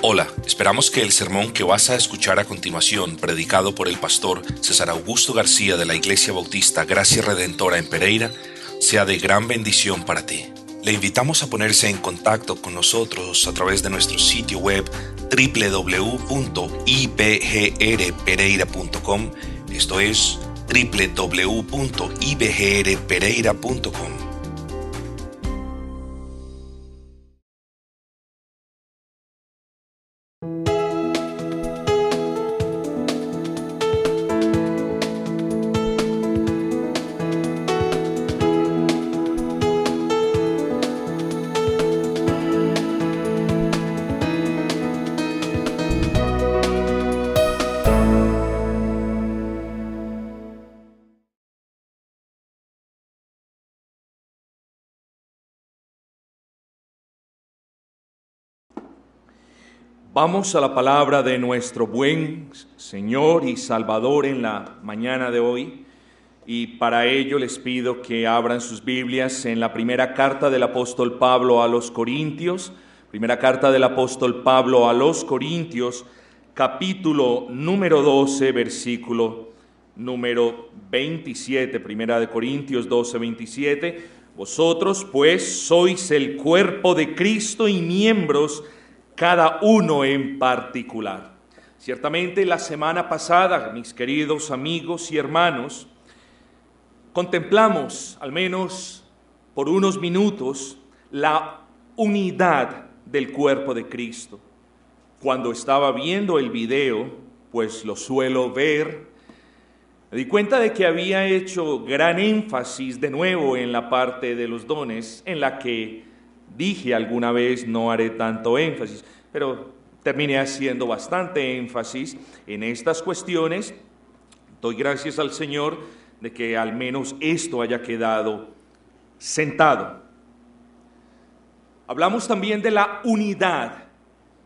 Hola, esperamos que el sermón que vas a escuchar a continuación, predicado por el pastor César Augusto García de la Iglesia Bautista Gracia Redentora en Pereira, sea de gran bendición para ti. Le invitamos a ponerse en contacto con nosotros a través de nuestro sitio web www.ibgrpereira.com, esto es www.ibgrpereira.com. Vamos a la palabra de nuestro buen Señor y Salvador en la mañana de hoy, y para ello les pido que abran sus Biblias en la primera carta del apóstol Pablo a los Corintios, capítulo número 12, versículo número 27, primera de Corintios 12, 27. Vosotros pues sois el cuerpo de Cristo y miembros cada uno en particular. Ciertamente la semana pasada, mis queridos amigos y hermanos, contemplamos, al menos por unos minutos, la unidad del cuerpo de Cristo. Cuando estaba viendo el video, pues lo suelo ver, me di cuenta de que había hecho gran énfasis de nuevo en la parte de los dones, en la que dije alguna vez no haré tanto énfasis, pero terminé haciendo bastante énfasis en estas cuestiones. Doy gracias al Señor de que al menos esto haya quedado sentado. Hablamos también de la unidad.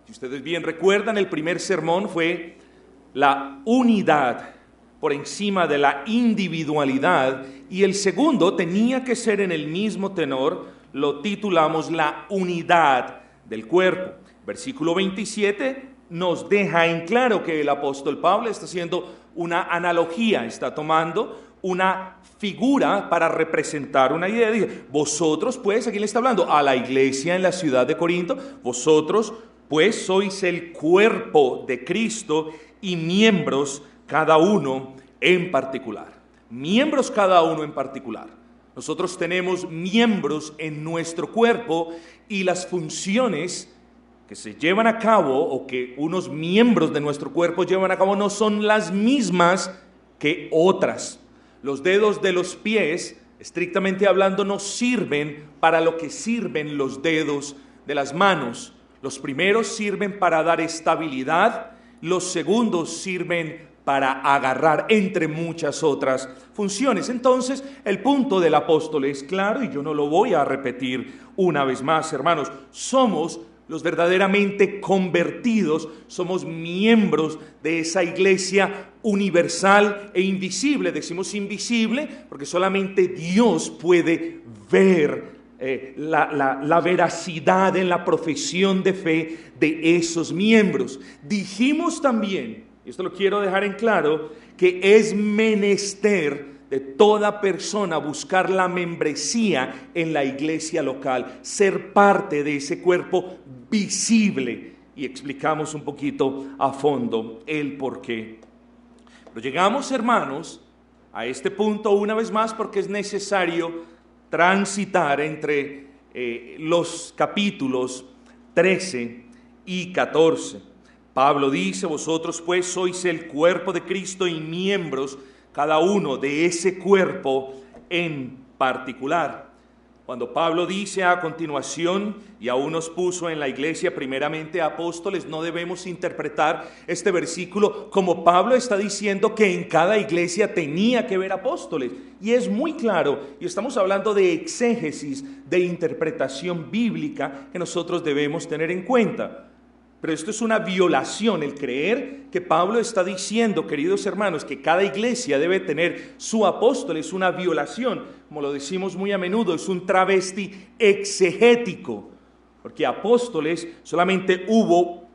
Si ustedes bien recuerdan, el primer sermón fue la unidad por encima de la individualidad, y el segundo tenía que ser en el mismo tenor. Lo titulamos la unidad del cuerpo. Versículo 27 nos deja en claro que el apóstol Pablo está haciendo una analogía, está tomando una figura para representar una idea. Dice, vosotros pues, ¿a quién le está hablando? A la iglesia en la ciudad de Corinto. Vosotros pues sois el cuerpo de Cristo y miembros cada uno en particular. Miembros cada uno en particular. Nosotros tenemos miembros en nuestro cuerpo, y las funciones que se llevan a cabo o que unos miembros de nuestro cuerpo llevan a cabo no son las mismas que otras. Los dedos de los pies, estrictamente hablando, no sirven para lo que sirven los dedos de las manos. Los primeros sirven para dar estabilidad, los segundos sirven para agarrar, entre muchas otras funciones. Entonces, el punto del apóstol es claro, y yo no lo voy a repetir una vez más, hermanos. Somos los verdaderamente convertidos, somos miembros de esa iglesia universal e invisible. Decimos invisible porque solamente Dios puede ver la veracidad en la profesión de fe de esos miembros. Dijimos también, y esto lo quiero dejar en claro, que es menester de toda persona buscar la membresía en la iglesia local, ser parte de ese cuerpo visible, y explicamos un poquito a fondo el porqué. Pero llegamos, hermanos, a este punto una vez más porque es necesario transitar entre los capítulos 13 y 14. Pablo dice, vosotros pues sois el cuerpo de Cristo y miembros cada uno de ese cuerpo en particular. Cuando Pablo dice a continuación, y aún nos puso en la iglesia primeramente apóstoles, no debemos interpretar este versículo como Pablo está diciendo que en cada iglesia tenía que haber apóstoles. Y es muy claro, y estamos hablando de exégesis, de interpretación bíblica que nosotros debemos tener en cuenta. Pero esto es una violación, el creer que Pablo está diciendo, queridos hermanos, que cada iglesia debe tener su apóstol, es una violación. Como lo decimos muy a menudo, es un travesti exegético, porque apóstoles solamente hubo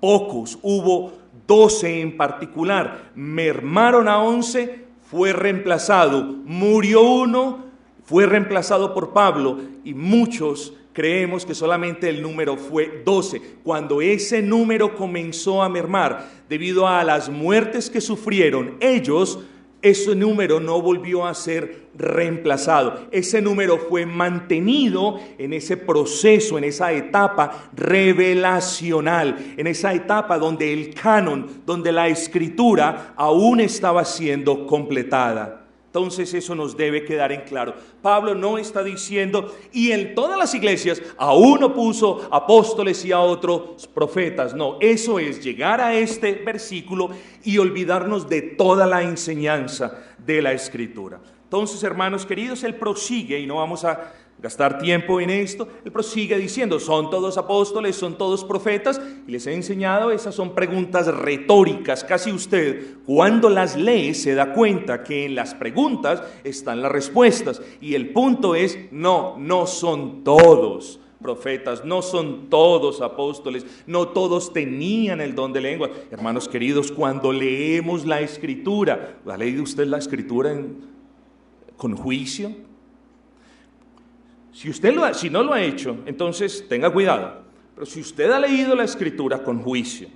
pocos, hubo 12 en particular, mermaron a 11, fue reemplazado, murió uno, fue reemplazado por Pablo, y muchos creemos que solamente el número fue 12. Cuando ese número comenzó a mermar, debido a las muertes que sufrieron ellos, ese número no volvió a ser reemplazado. Ese número fue mantenido en ese proceso, en esa etapa revelacional, en esa etapa donde el canon, donde la escritura aún estaba siendo completada. Entonces eso nos debe quedar en claro. Pablo no está diciendo, y en todas las iglesias a uno puso apóstoles y a otros profetas. No, eso es llegar a este versículo y olvidarnos de toda la enseñanza de la Escritura. Entonces, hermanos queridos, él prosigue, y no vamos a gastar tiempo en esto, él prosigue diciendo, son todos apóstoles, son todos profetas, y les he enseñado, esas son preguntas retóricas. Casi usted, cuando las lee, se da cuenta que en las preguntas están las respuestas, y el punto es, no son todos profetas, no son todos apóstoles, no todos tenían el don de lengua. Hermanos queridos, cuando leemos la Escritura, ¿ha leído usted la Escritura con juicio? Si no lo ha hecho, entonces tenga cuidado. Pero si usted ha leído la Escritura con juicio,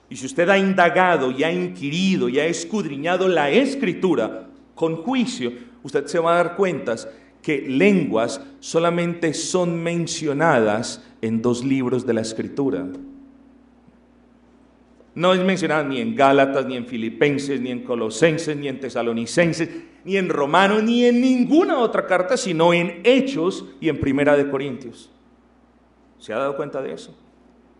y si usted ha indagado y ha inquirido y ha escudriñado la Escritura con juicio, usted se va a dar cuenta que lenguas solamente son mencionadas en 2 libros de la Escritura. No es mencionada ni en Gálatas, ni en Filipenses, ni en Colosenses, ni en Tesalonicenses, ni en Romanos, ni en ninguna otra carta, sino en Hechos y en Primera de Corintios. ¿Se ha dado cuenta de eso?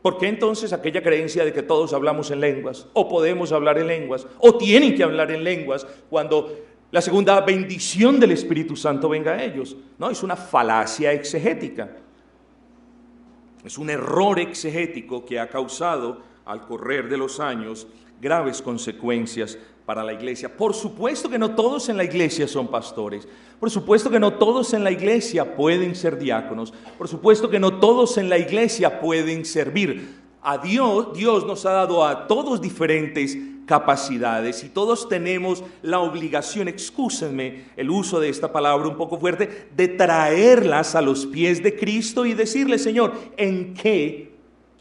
¿Por qué entonces aquella creencia de que todos hablamos en lenguas, o podemos hablar en lenguas, o tienen que hablar en lenguas cuando la segunda bendición del Espíritu Santo venga a ellos? No, es una falacia exegética. Es un error exegético que ha causado al correr de los años graves consecuencias para la iglesia. Por supuesto que no todos en la iglesia son pastores. Por supuesto que no todos en la iglesia pueden ser diáconos. Por supuesto que no todos en la iglesia pueden servir. A Dios nos ha dado a todos diferentes capacidades y todos tenemos la obligación, excúsenme el uso de esta palabra un poco fuerte, de traerlas a los pies de Cristo y decirle, Señor, ¿en qué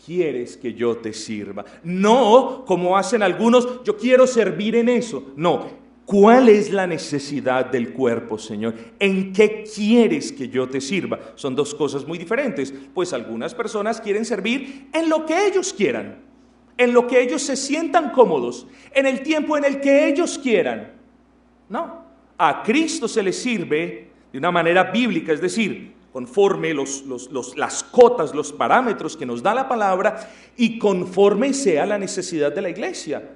quieres que yo te sirva? No como hacen algunos, yo quiero servir en eso. No, ¿cuál es la necesidad del cuerpo, Señor? ¿En qué quieres que yo te sirva? Son 2 cosas muy diferentes. Pues algunas personas quieren servir en lo que ellos quieran, en lo que ellos se sientan cómodos, en el tiempo en el que ellos quieran. No, a Cristo se le sirve de una manera bíblica, es decir, conforme las cotas, los parámetros que nos da la palabra y conforme sea la necesidad de la iglesia.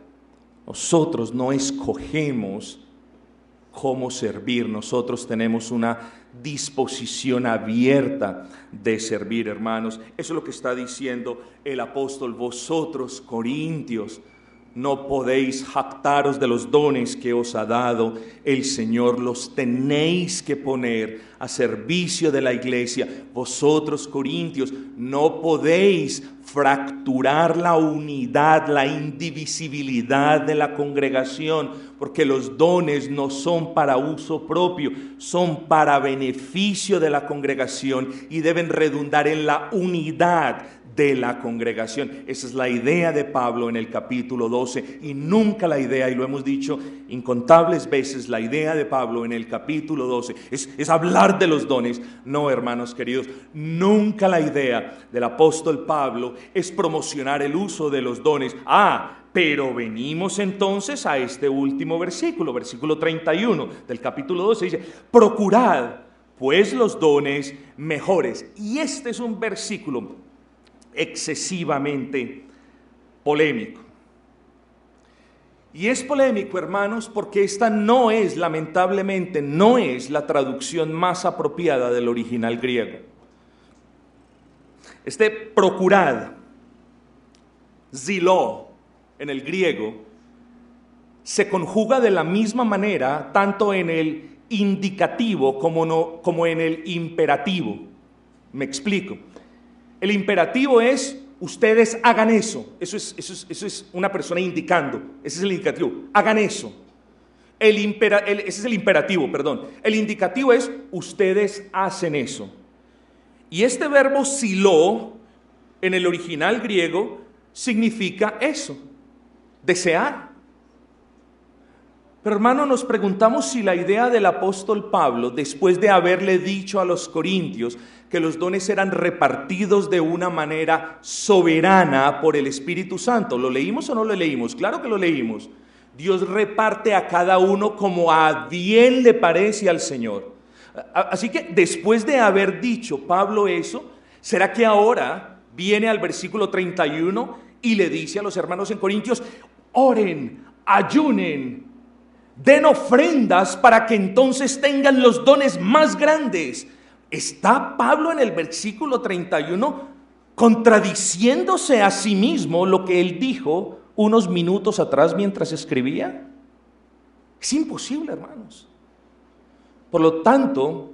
Nosotros no escogemos cómo servir, nosotros tenemos una disposición abierta de servir, hermanos. Eso es lo que está diciendo el apóstol. Vosotros, corintios, no podéis jactaros de los dones que os ha dado el Señor, los tenéis que poner a servicio de la iglesia. Vosotros, corintios, no podéis fracturar la unidad, la indivisibilidad de la congregación, porque los dones no son para uso propio, son para beneficio de la congregación y deben redundar en la unidad de la congregación. Esa es la idea de Pablo en el capítulo 12 y nunca la idea, y lo hemos dicho incontables veces, la idea de Pablo en el capítulo 12 es hablar de los dones. No, hermanos queridos, nunca la idea del apóstol Pablo es promocionar el uso de los dones. Pero venimos entonces a este último versículo 31 del capítulo 12, dice, procurad pues los dones mejores. Y este es un versículo excesivamente polémico. Y es polémico, hermanos, porque esta no es, lamentablemente, no es la traducción más apropiada del original griego. Este procurad, ziló, en el griego, se conjuga de la misma manera, tanto en el indicativo como en el imperativo. Me explico. El imperativo es ustedes hagan eso. Eso es una persona indicando, ese es el indicativo, hagan eso. Ese es el imperativo, perdón. El indicativo es, ustedes hacen eso. Y este verbo siló, en el original griego, significa eso, desear. Pero hermano, nos preguntamos si la idea del apóstol Pablo, después de haberle dicho a los corintios que los dones eran repartidos de una manera soberana por el Espíritu Santo, ¿lo leímos o no lo leímos? Claro que lo leímos. Dios reparte a cada uno como a bien le parece al Señor. Así que después de haber dicho Pablo eso, ¿será que ahora viene al versículo 31 y le dice a los hermanos en Corintios, oren, ayunen, den ofrendas para que entonces tengan los dones más grandes? ¿Está Pablo en el versículo 31 contradiciéndose a sí mismo lo que él dijo unos minutos atrás mientras escribía? Es imposible, hermanos. Por lo tanto,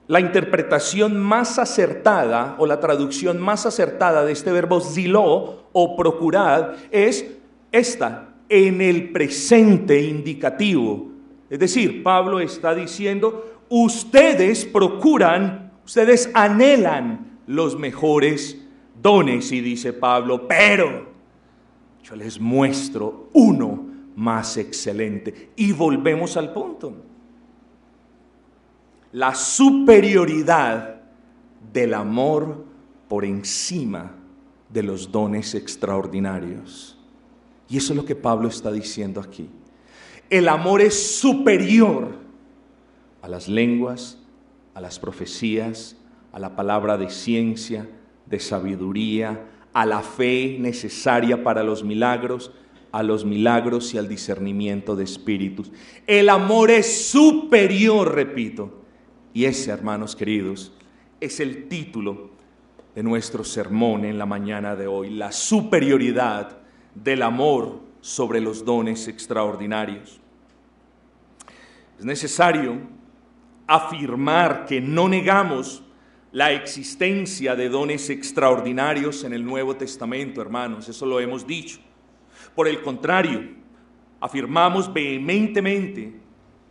la interpretación más acertada o la traducción más acertada de este verbo ziló o procurad es esta, en el presente indicativo. Es decir, Pablo está diciendo, ustedes procuran, ustedes anhelan los mejores dones, y dice Pablo, pero yo les muestro uno más excelente. Y volvemos al punto. La superioridad del amor por encima de los dones extraordinarios. Y eso es lo que Pablo está diciendo aquí. El amor es superior a las lenguas, a las profecías, a la palabra de ciencia, de sabiduría, a la fe necesaria para los milagros, a los milagros y al discernimiento de espíritus. El amor es superior, repito. Y ese, hermanos queridos, es el título de nuestro sermón en la mañana de hoy, la superioridad del amor sobre los dones extraordinarios. Es necesario afirmar que no negamos la existencia de dones extraordinarios en el Nuevo Testamento, hermanos, eso lo hemos dicho. Por el contrario, afirmamos vehementemente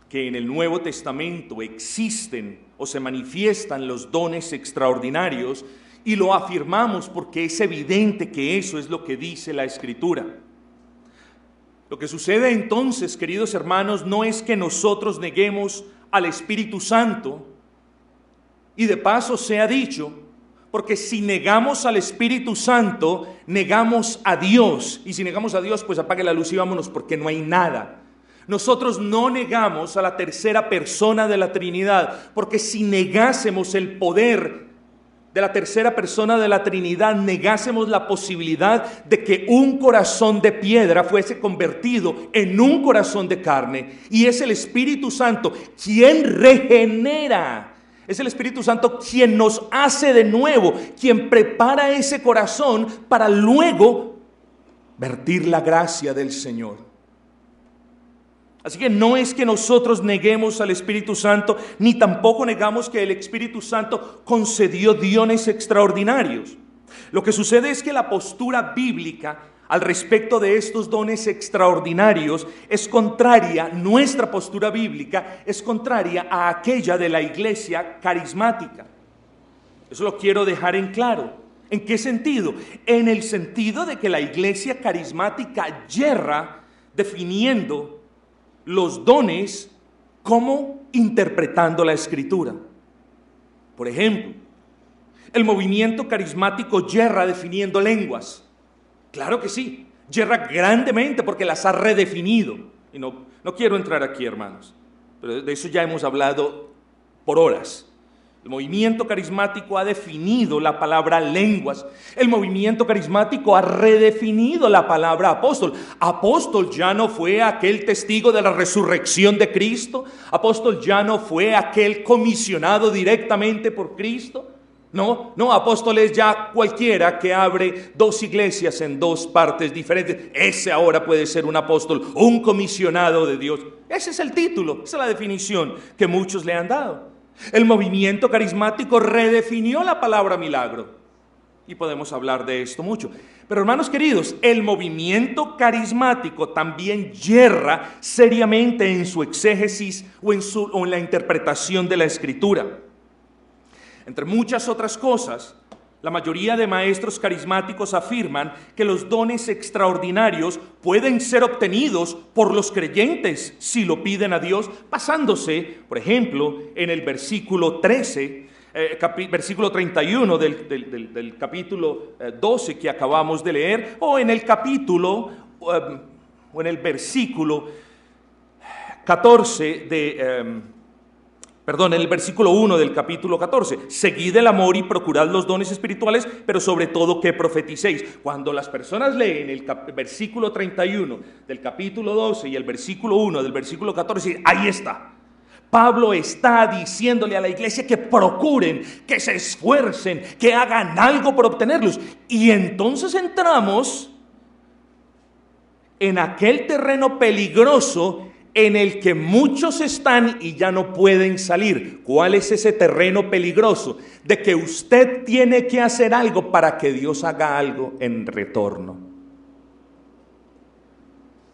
que en el Nuevo Testamento existen o se manifiestan los dones extraordinarios, y lo afirmamos porque es evidente que eso es lo que dice la Escritura. Lo que sucede entonces, queridos hermanos, no es que nosotros neguemos al Espíritu Santo, y de paso sea dicho, porque si negamos al Espíritu Santo, negamos a Dios, y si negamos a Dios, pues apague la luz y vámonos, porque no hay nada. Nosotros no negamos a la tercera persona de la Trinidad, porque si negásemos el poder de la tercera persona de la Trinidad, negásemos la posibilidad de que un corazón de piedra fuese convertido en un corazón de carne. Y es el Espíritu Santo quien regenera. Es el Espíritu Santo quien nos hace de nuevo, quien prepara ese corazón para luego vertir la gracia del Señor. Así que no es que nosotros neguemos al Espíritu Santo, ni tampoco negamos que el Espíritu Santo concedió dones extraordinarios. Lo que sucede es que la postura bíblica al respecto de estos dones extraordinarios es contraria, nuestra postura bíblica es contraria a aquella de la iglesia carismática. Eso lo quiero dejar en claro. ¿En qué sentido? En el sentido de que la iglesia carismática yerra definiendo los dones como interpretando la Escritura. Por ejemplo, el movimiento carismático yerra definiendo lenguas. Claro que sí, yerra grandemente porque las ha redefinido. Y no quiero entrar aquí, hermanos, pero de eso ya hemos hablado por horas. El movimiento carismático ha definido la palabra lenguas. El movimiento carismático ha redefinido la palabra apóstol. Apóstol ya no fue aquel testigo de la resurrección de Cristo. Apóstol ya no fue aquel comisionado directamente por Cristo. No, apóstol es ya cualquiera que abre dos iglesias en dos partes diferentes. Ese ahora puede ser un apóstol, un comisionado de Dios. Ese es el título, esa es la definición que muchos le han dado. El movimiento carismático redefinió la palabra milagro. Y podemos hablar de esto mucho. Pero hermanos queridos, el movimiento carismático también yerra seriamente en su exégesis o en la interpretación de la Escritura. Entre muchas otras cosas, la mayoría de maestros carismáticos afirman que los dones extraordinarios pueden ser obtenidos por los creyentes si lo piden a Dios, basándose, por ejemplo, en el versículo 13, versículo 31 del capítulo 12 que acabamos de leer, o en el capítulo, o en el versículo 14 en el versículo 1 del capítulo 14, seguid el amor y procurad los dones espirituales, pero sobre todo que profeticéis. Cuando las personas leen el versículo 31 del capítulo 12 y el versículo 1 del versículo 14, ahí está. Pablo está diciéndole a la iglesia que procuren, que se esfuercen, que hagan algo por obtenerlos. Y entonces entramos en aquel terreno peligroso en el que muchos están y ya no pueden salir. ¿Cuál es ese terreno peligroso? De que usted tiene que hacer algo para que Dios haga algo en retorno.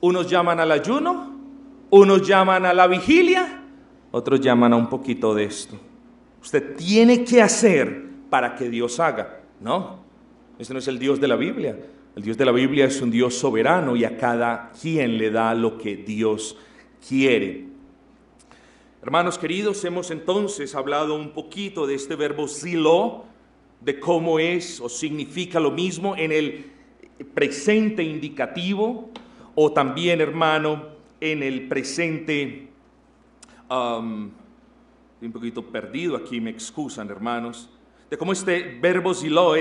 Unos llaman al ayuno, unos llaman a la vigilia, otros llaman a un poquito de esto. Usted tiene que hacer para que Dios haga. No, ese no es el Dios de la Biblia. El Dios de la Biblia es un Dios soberano y a cada quien le da lo que Dios quiere. Hermanos queridos, hemos entonces hablado un poquito de este verbo zilo, de cómo es o significa lo mismo en el presente indicativo o también, hermano, en el presente, un poquito perdido aquí, me excusan, hermanos, de cómo este verbo zilo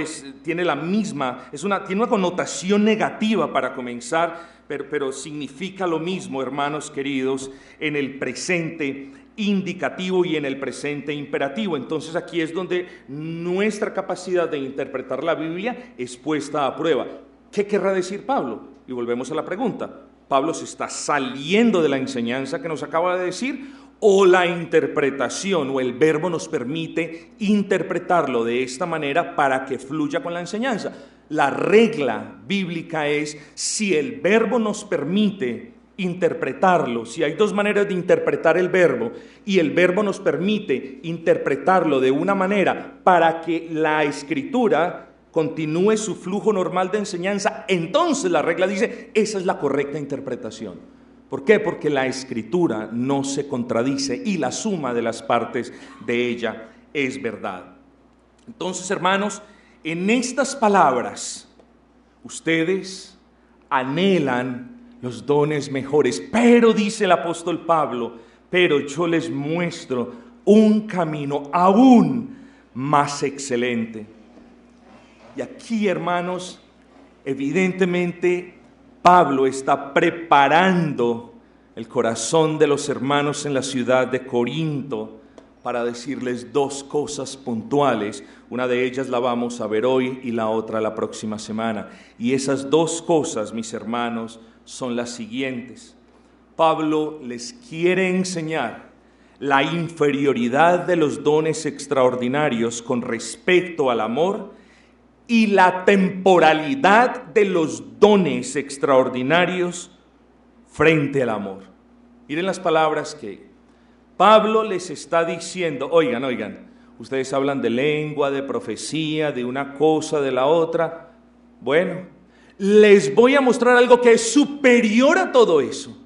tiene la misma, tiene una connotación negativa para comenzar, pero significa lo mismo, hermanos queridos, en el presente indicativo y en el presente imperativo. Entonces aquí es donde nuestra capacidad de interpretar la Biblia es puesta a prueba. ¿Qué querrá decir Pablo? Y volvemos a la pregunta. ¿Pablo se está saliendo de la enseñanza que nos acaba de decir? ¿O la interpretación o el verbo nos permite interpretarlo de esta manera para que fluya con la enseñanza? La regla bíblica es, si el verbo nos permite interpretarlo, si hay dos maneras de interpretar el verbo y el verbo nos permite interpretarlo de una manera para que la escritura continúe su flujo normal de enseñanza, entonces la regla dice, esa es la correcta interpretación. ¿Por qué? Porque la escritura no se contradice y la suma de las partes de ella es verdad. Entonces, hermanos, en estas palabras, ustedes anhelan los dones mejores, pero dice el apóstol Pablo, pero yo les muestro un camino aún más excelente. Y aquí, hermanos, evidentemente Pablo está preparando el corazón de los hermanos en la ciudad de Corinto para decirles dos cosas puntuales. Una de ellas la vamos a ver hoy y la otra la próxima semana. Y esas dos cosas, mis hermanos, son las siguientes. Pablo les quiere enseñar la inferioridad de los dones extraordinarios con respecto al amor y la temporalidad de los dones extraordinarios frente al amor. Miren las palabras que Pablo les está diciendo. Oigan, ustedes hablan de lengua, de profecía, de una cosa, de la otra. Bueno, les voy a mostrar algo que es superior a todo eso.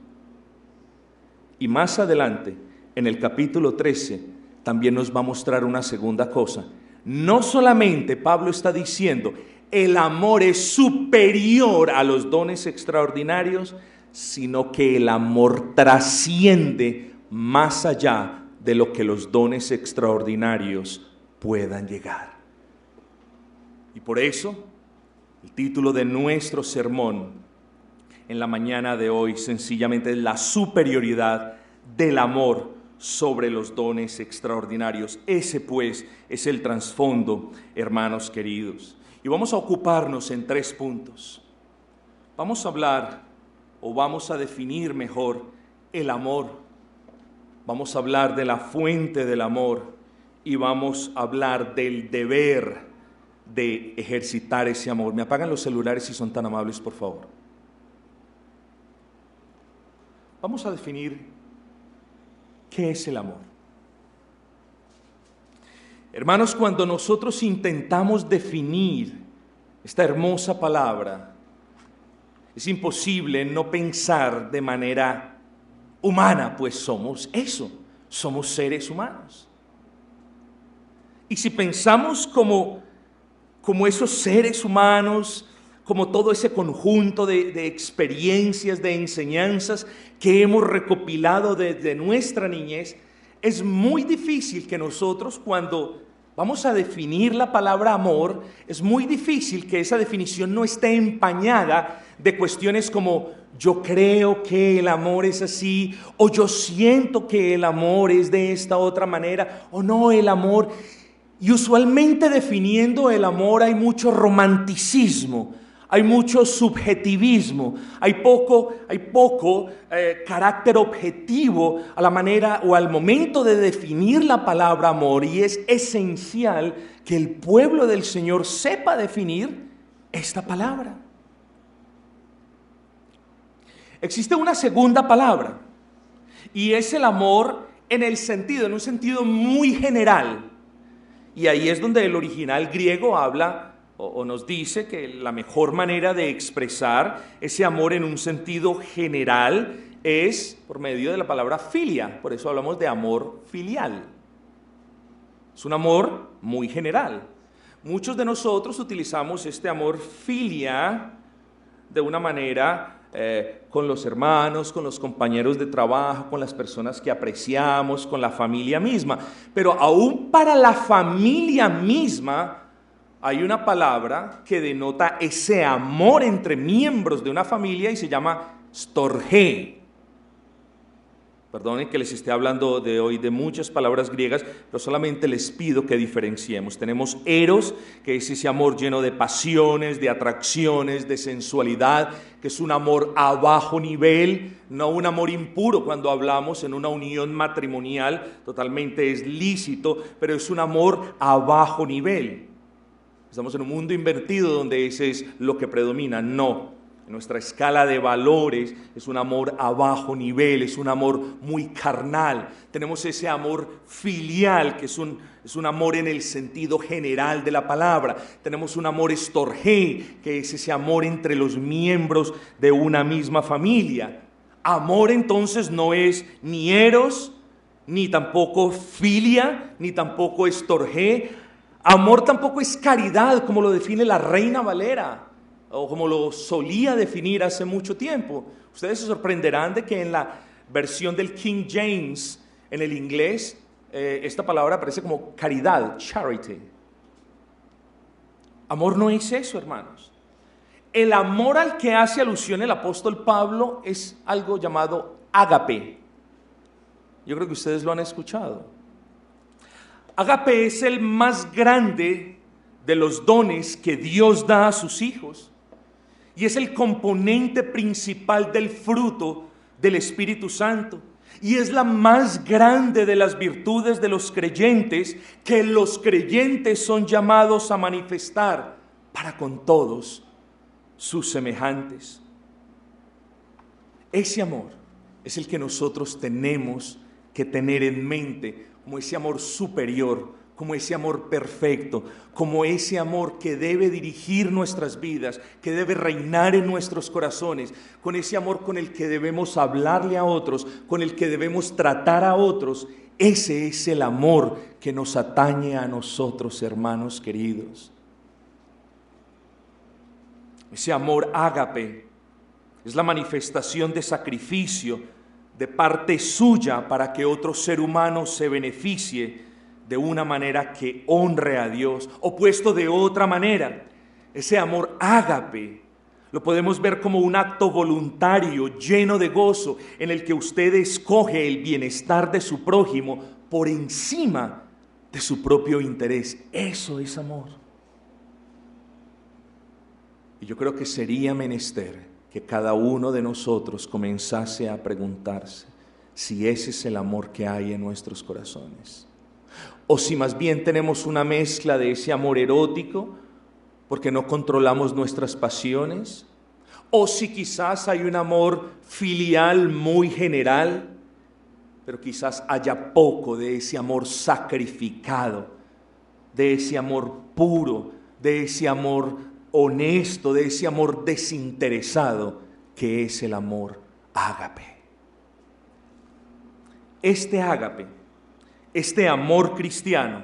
Y más adelante, en el capítulo 13, también nos va a mostrar una segunda cosa. No solamente Pablo está diciendo, el amor es superior a los dones extraordinarios, sino que el amor trasciende más allá de lo que los dones extraordinarios puedan llegar. Y por eso, el título de nuestro sermón en la mañana de hoy sencillamente es la superioridad del amor sobre los dones extraordinarios. Ese pues es el trasfondo, hermanos queridos. Y vamos a ocuparnos en 3 puntos. Vamos a hablar, o vamos a definir mejor, el amor. Vamos a hablar de la fuente del amor y vamos a hablar del deber de ejercitar ese amor. Me apagan los celulares si son tan amables, por favor. Vamos a definir qué es el amor. Hermanos, cuando nosotros intentamos definir esta hermosa palabra, es imposible no pensar de manera humana, pues somos eso, somos seres humanos. Y si pensamos como esos seres humanos, como todo ese conjunto de experiencias, de enseñanzas que hemos recopilado desde nuestra niñez, es muy difícil que nosotros, cuando vamos a definir la palabra amor, es muy difícil que esa definición no esté empañada de cuestiones como yo creo que el amor es así, o yo siento que el amor es de esta otra manera, o no, el amor. Y usualmente definiendo el amor hay mucho romanticismo, hay mucho subjetivismo, hay poco carácter objetivo a la manera o al momento de definir la palabra amor, y es esencial que el pueblo del Señor sepa definir esta palabra. Existe una segunda palabra, y es el amor en un sentido muy general. Y ahí es donde el original griego habla o nos dice que la mejor manera de expresar ese amor en un sentido general es por medio de la palabra filia. Por eso hablamos de amor filial. Es un amor muy general. Muchos de nosotros utilizamos este amor filia de una manera con los hermanos, con los compañeros de trabajo, con las personas que apreciamos, con la familia misma. Pero aún para la familia misma hay una palabra que denota ese amor entre miembros de una familia y se llama storge. Perdonen que les esté hablando de hoy de muchas palabras griegas, pero solamente les pido que diferenciemos. Tenemos eros, que es ese amor lleno de pasiones, de atracciones, de sensualidad, que es un amor a bajo nivel, no un amor impuro. Cuando hablamos en una unión matrimonial, totalmente es lícito, pero es un amor a bajo nivel. Estamos en un mundo invertido donde ese es lo que predomina. No. En nuestra escala de valores es un amor a bajo nivel, es un amor muy carnal. Tenemos ese amor filial, que es un amor en el sentido general de la palabra. Tenemos un amor storge, que es ese amor entre los miembros de una misma familia. Amor entonces no es ni eros, ni tampoco filia, ni tampoco storge. Amor tampoco es caridad, como lo define la Reina Valera, o como lo solía definir hace mucho tiempo. Ustedes se sorprenderán de que en la versión del King James, en el inglés, esta palabra aparece como caridad, charity. Amor no es eso, hermanos. El amor al que hace alusión el apóstol Pablo es algo llamado ágape. Yo creo que ustedes lo han escuchado. Ágape es el más grande de los dones que Dios da a sus hijos. Y es el componente principal del fruto del Espíritu Santo. Y es la más grande de las virtudes de los creyentes, que los creyentes son llamados a manifestar para con todos sus semejantes. Ese amor es el que nosotros tenemos que tener en mente como ese amor superior, como ese amor perfecto, como ese amor que debe dirigir nuestras vidas, que debe reinar en nuestros corazones, con ese amor con el que debemos hablarle a otros, con el que debemos tratar a otros. Ese es el amor que nos atañe a nosotros, hermanos queridos. Ese amor ágape es la manifestación de sacrificio de parte suya para que otro ser humano se beneficie de una manera que honre a Dios, o puesto de otra manera, ese amor ágape lo podemos ver como un acto voluntario, lleno de gozo, en el que usted escoge el bienestar de su prójimo por encima de su propio interés. Eso es amor. Y yo creo que sería menester que cada uno de nosotros comenzase a preguntarse si ese es el amor que hay en nuestros corazones. O si más bien tenemos una mezcla de ese amor erótico porque no controlamos nuestras pasiones, o si quizás hay un amor filial muy general, pero quizás haya poco de ese amor sacrificado, de ese amor puro, de ese amor honesto, de ese amor desinteresado, que es el amor ágape. Este ágape, este amor cristiano,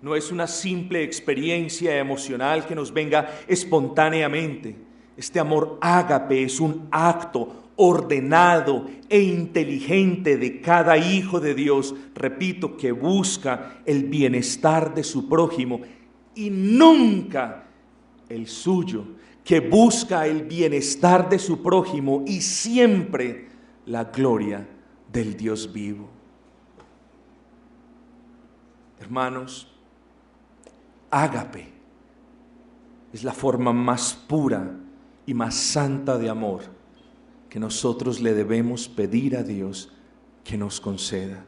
no es una simple experiencia emocional que nos venga espontáneamente. Este amor ágape es un acto ordenado e inteligente de cada hijo de Dios, repito, que busca el bienestar de su prójimo y nunca el suyo, que busca el bienestar de su prójimo y siempre la gloria del Dios vivo. Hermanos, ágape es la forma más pura y más santa de amor que nosotros le debemos pedir a Dios que nos conceda,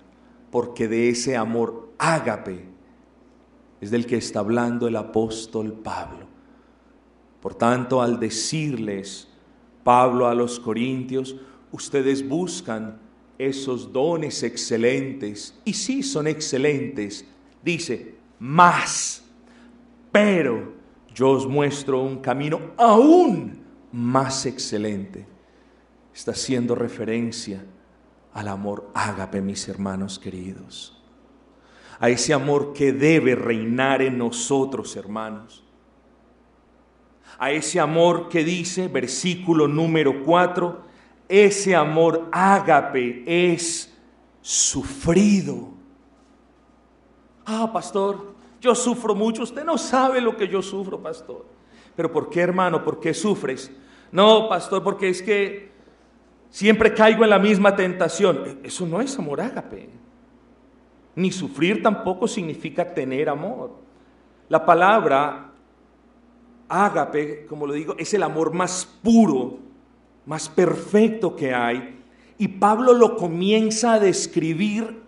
porque de ese amor ágape es del que está hablando el apóstol Pablo. Por tanto, al decirles Pablo a los corintios, ustedes buscan esos dones excelentes, y sí son excelentes, dice, más, pero yo os muestro un camino aún más excelente. Está haciendo referencia al amor ágape, mis hermanos queridos, a ese amor que debe reinar en nosotros, hermanos, a ese amor que dice, versículo número 4, ese amor ágape es sufrido. Pastor, yo sufro mucho. Usted no sabe lo que yo sufro, pastor. ¿Pero por qué, hermano? ¿Por qué sufres? No, pastor, porque es que siempre caigo en la misma tentación. Eso no es amor ágape. Ni sufrir tampoco significa tener amor. La palabra ágape, como lo digo, es el amor más puro, más perfecto que hay. Y Pablo lo comienza a describir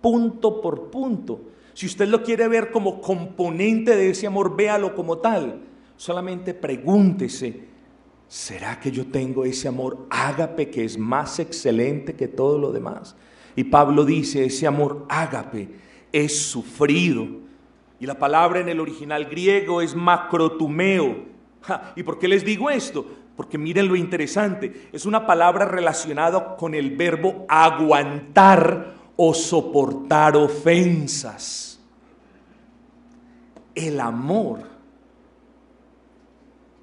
punto por punto. Si usted lo quiere ver como componente de ese amor, véalo como tal. Solamente pregúntese, ¿será que yo tengo ese amor ágape que es más excelente que todo lo demás? Y Pablo dice, ese amor ágape es sufrido. Y la palabra en el original griego es macrotumeo. ¿Y por qué les digo esto? Porque miren lo interesante, es una palabra relacionada con el verbo aguantar o soportar ofensas. El amor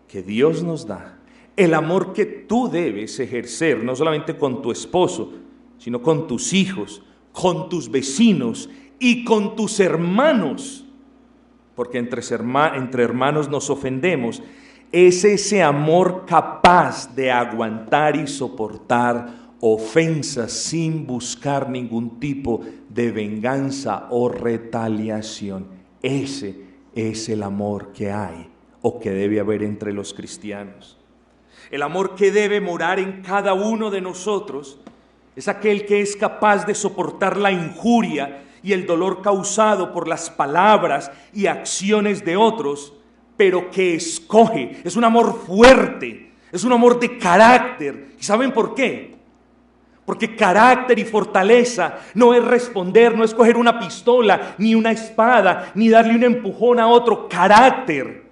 que Dios nos da, el amor que tú debes ejercer, no solamente con tu esposo, sino con tus hijos, con tus vecinos y con tus hermanos, porque entre hermanos nos ofendemos, es ese amor capaz de aguantar y soportar ofensas sin buscar ningún tipo de venganza o retaliación. Ese es el amor que hay o que debe haber entre los cristianos. El amor que debe morar en cada uno de nosotros es aquel que es capaz de soportar la injuria y el dolor causado por las palabras y acciones de otros, pero que escoge. Es un amor fuerte, es un amor de carácter. ¿Y saben por qué? Porque carácter y fortaleza no es responder, no es coger una pistola, ni una espada, ni darle un empujón a otro. Carácter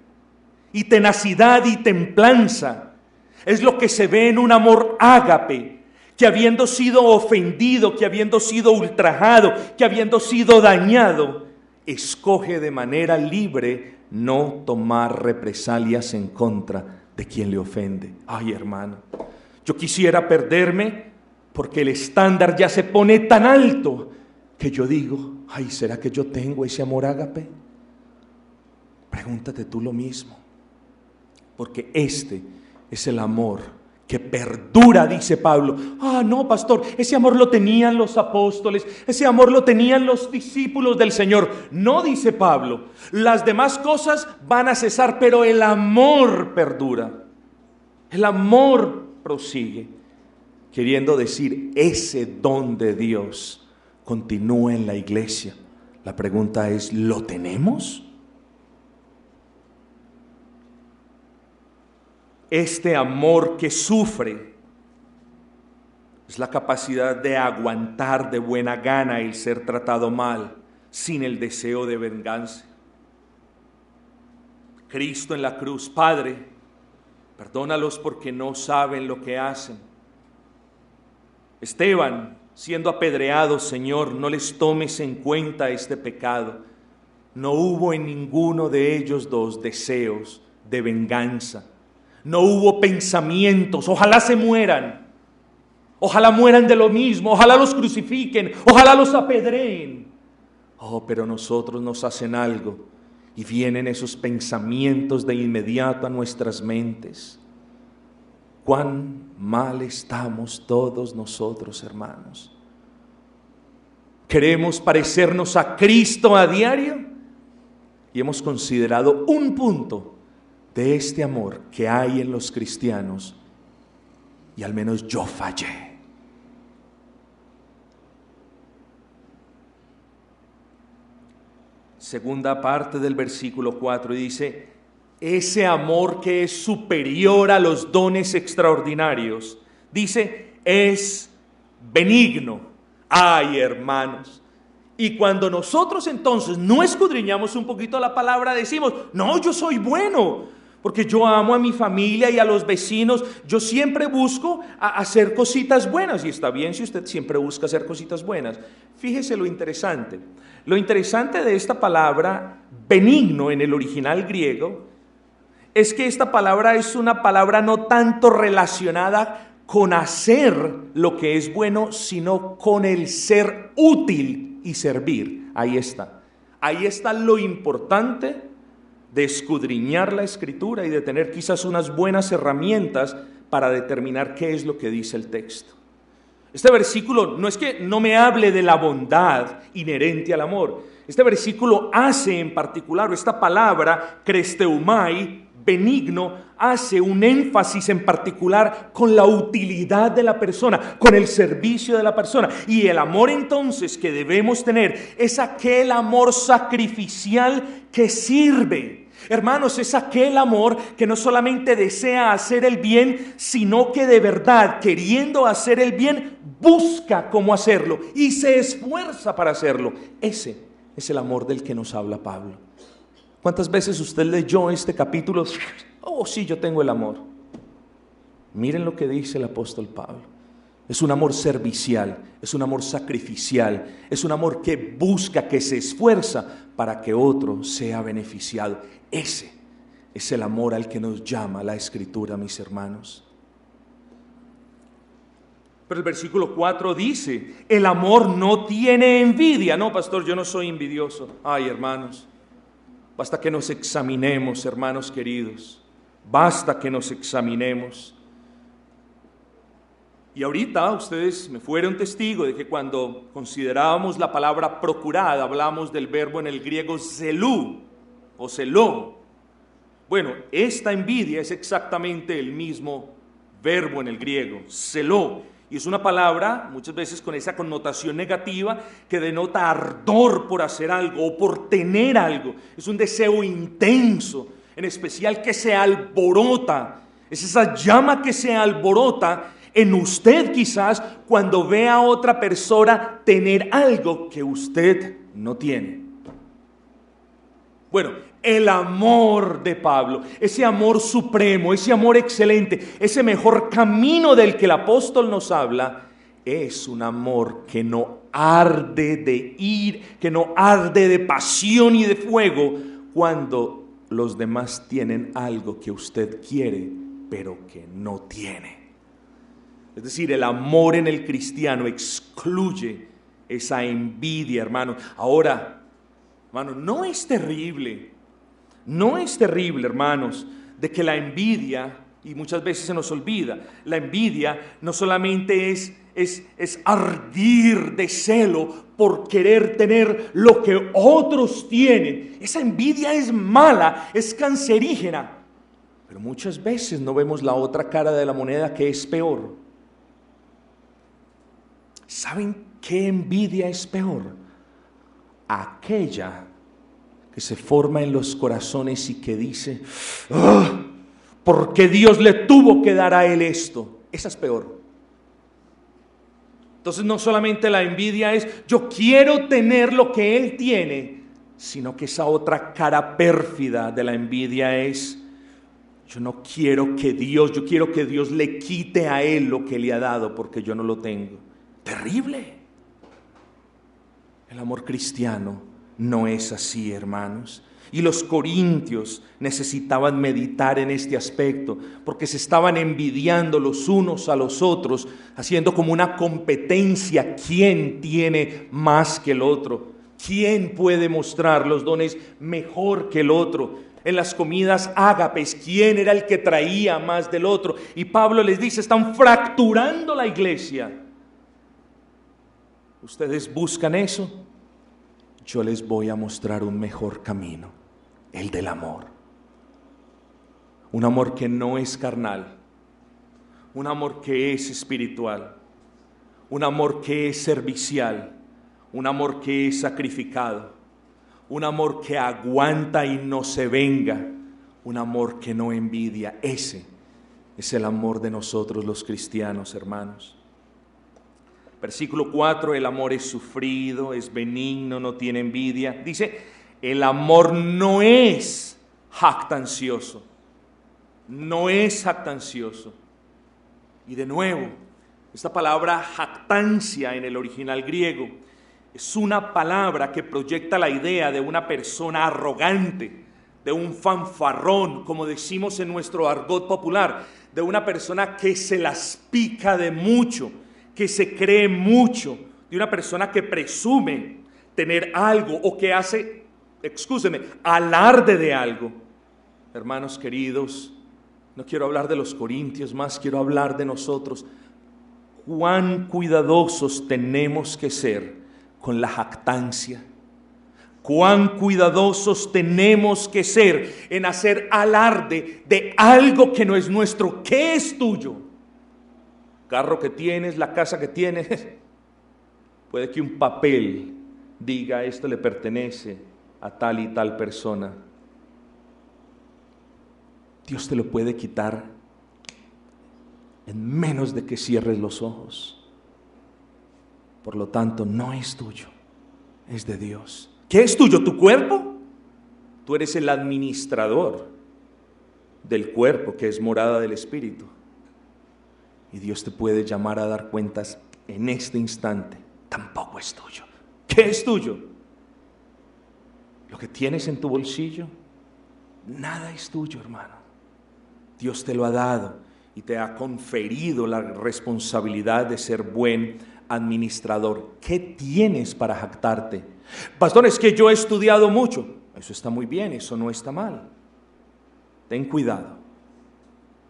y tenacidad y templanza es lo que se ve en un amor ágape, que habiendo sido ofendido, que habiendo sido ultrajado, que habiendo sido dañado, escoge de manera libre no tomar represalias en contra de quien le ofende. Ay, hermano, yo quisiera perderme porque el estándar ya se pone tan alto que yo digo, ay, ¿será que yo tengo ese amor ágape? Pregúntate tú lo mismo, porque este es el amor que perdura, dice Pablo. No, pastor, ese amor lo tenían los apóstoles, ese amor lo tenían los discípulos del Señor. No, dice Pablo, las demás cosas van a cesar, pero el amor perdura. El amor prosigue, queriendo decir, ese don de Dios continúa en la iglesia. La pregunta es, ¿lo tenemos? Este amor que sufre es la capacidad de aguantar de buena gana el ser tratado mal, sin el deseo de venganza. Cristo en la cruz: Padre, perdónalos porque no saben lo que hacen. Esteban, siendo apedreado: Señor, no les tomes en cuenta este pecado. No hubo en ninguno de ellos dos deseos de venganza. No hubo pensamientos: ojalá se mueran. Ojalá mueran de lo mismo, ojalá los crucifiquen, ojalá los apedreen. Oh, pero nosotros nos hacen algo y vienen esos pensamientos de inmediato a nuestras mentes. Cuán mal estamos todos nosotros, hermanos. Queremos parecernos a Cristo a diario y hemos considerado un punto de este amor que hay en los cristianos y al menos yo fallé. Segunda parte del versículo 4 dice: ese amor que es superior a los dones extraordinarios, dice, es benigno. Ay, hermanos, y cuando nosotros entonces no escudriñamos un poquito la palabra, decimos: no, yo soy bueno, porque yo amo a mi familia y a los vecinos, yo siempre busco hacer cositas buenas. Y está bien si usted siempre busca hacer cositas buenas. Fíjese lo interesante. Lo interesante de esta palabra benigno en el original griego es que esta palabra es una palabra no tanto relacionada con hacer lo que es bueno, sino con el ser útil y servir. Ahí está. Ahí está lo importante de escudriñar la Escritura y de tener quizás unas buenas herramientas para determinar qué es lo que dice el texto. Este versículo no es que no me hable de la bondad inherente al amor. Este versículo hace en particular, esta palabra kresteumai, benigno, hace un énfasis en particular con la utilidad de la persona, con el servicio de la persona. Y el amor entonces que debemos tener es aquel amor sacrificial que sirve. Hermanos, es aquel amor que no solamente desea hacer el bien, sino que de verdad, queriendo hacer el bien, busca cómo hacerlo y se esfuerza para hacerlo. Ese es el amor del que nos habla Pablo. ¿Cuántas veces usted leyó este capítulo? Oh, sí, yo tengo el amor. Miren lo que dice el apóstol Pablo. Es un amor servicial, es un amor sacrificial, es un amor que busca, que se esfuerza para que otro sea beneficiado. Ese es el amor al que nos llama la Escritura, mis hermanos. Pero el versículo 4 dice: el amor no tiene envidia. No, pastor, yo no soy envidioso. Ay, hermanos, basta que nos examinemos, hermanos queridos. Basta que nos examinemos. Y ahorita ustedes me fueron testigo de que cuando considerábamos la palabra procurad, hablamos del verbo en el griego zelú o zeló. Bueno, esta envidia es exactamente el mismo verbo en el griego, zeló. Y es una palabra muchas veces con esa connotación negativa que denota ardor por hacer algo o por tener algo. Es un deseo intenso, en especial que se alborota. Es esa llama que se alborota en usted quizás cuando ve a otra persona tener algo que usted no tiene. Bueno, el amor de Pablo, ese amor supremo, ese amor excelente, ese mejor camino del que el apóstol nos habla, es un amor que no arde de ira, que no arde de pasión y de fuego cuando los demás tienen algo que usted quiere, pero que no tiene. Es decir, el amor en el cristiano excluye esa envidia, hermano. Ahora, hermano, no es terrible, hermanos, de que la envidia, y muchas veces se nos olvida, la envidia no solamente es ardir de celo por querer tener lo que otros tienen. Esa envidia es mala, es cancerígena, pero muchas veces no vemos la otra cara de la moneda, que es peor. ¿Saben qué envidia es peor? Aquella que se forma en los corazones y que dice: ¿Por qué Dios le tuvo que dar a él esto? Esa es peor. Entonces no solamente la envidia es yo quiero tener lo que él tiene, sino que esa otra cara pérfida de la envidia es yo quiero que Dios le quite a él lo que le ha dado porque yo no lo tengo. Terrible. El amor cristiano no es así, hermanos. Y los corintios necesitaban meditar en este aspecto, porque se estaban envidiando los unos a los otros, haciendo como una competencia, quién tiene más que el otro, quién puede mostrar los dones mejor que el otro. En las comidas ágapes, quién era el que traía más del otro. Y Pablo les dice, están fracturando la iglesia. ¿Ustedes buscan eso? Yo les voy a mostrar un mejor camino, el del amor. Un amor que no es carnal, un amor que es espiritual, un amor que es servicial, un amor que es sacrificado, un amor que aguanta y no se venga, un amor que no envidia. Ese es el amor de nosotros los cristianos, hermanos. Versículo 4, el amor es sufrido, es benigno, no tiene envidia. Dice, el amor no es jactancioso, no es jactancioso. Y de nuevo, esta palabra jactancia en el original griego es una palabra que proyecta la idea de una persona arrogante, de un fanfarrón, como decimos en nuestro argot popular, de una persona que se las pica de mucho, que se cree mucho, de una persona que presume tener algo o que hace, alarde de algo. Hermanos queridos, no quiero hablar de los corintios más, quiero hablar de nosotros. Cuán cuidadosos tenemos que ser con la jactancia. Cuán cuidadosos tenemos que ser en hacer alarde de algo que no es nuestro. ¿Qué es tuyo? Carro que tienes, la casa que tienes, puede que un papel diga esto le pertenece a tal y tal persona. Dios te lo puede quitar en menos de que cierres los ojos. Por lo tanto, no es tuyo, es de Dios. ¿Qué es tuyo? ¿Tu cuerpo? Tú eres el administrador del cuerpo, que es morada del Espíritu. Y Dios te puede llamar a dar cuentas en este instante. Tampoco es tuyo. ¿Qué es tuyo? Lo que tienes en tu bolsillo, nada es tuyo, hermano. Dios te lo ha dado y te ha conferido la responsabilidad de ser buen administrador. ¿Qué tienes para jactarte? Pastor, es que yo he estudiado mucho. Eso está muy bien, eso no está mal. Ten cuidado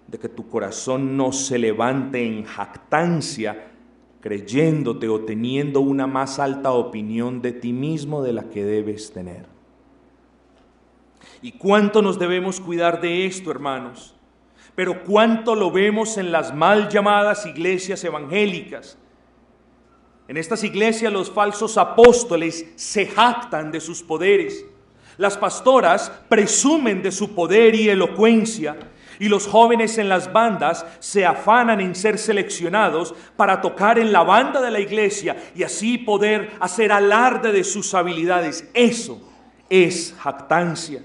de que tu corazón no se levante en jactancia, creyéndote o teniendo una más alta opinión de ti mismo de la que debes tener. ¿Y cuánto nos debemos cuidar de esto, hermanos? Pero cuánto lo vemos en las mal llamadas iglesias evangélicas. En estas iglesias los falsos apóstoles se jactan de sus poderes. Las pastoras presumen de su poder y elocuencia. Y los jóvenes en las bandas se afanan en ser seleccionados para tocar en la banda de la iglesia y así poder hacer alarde de sus habilidades. Eso es jactancia.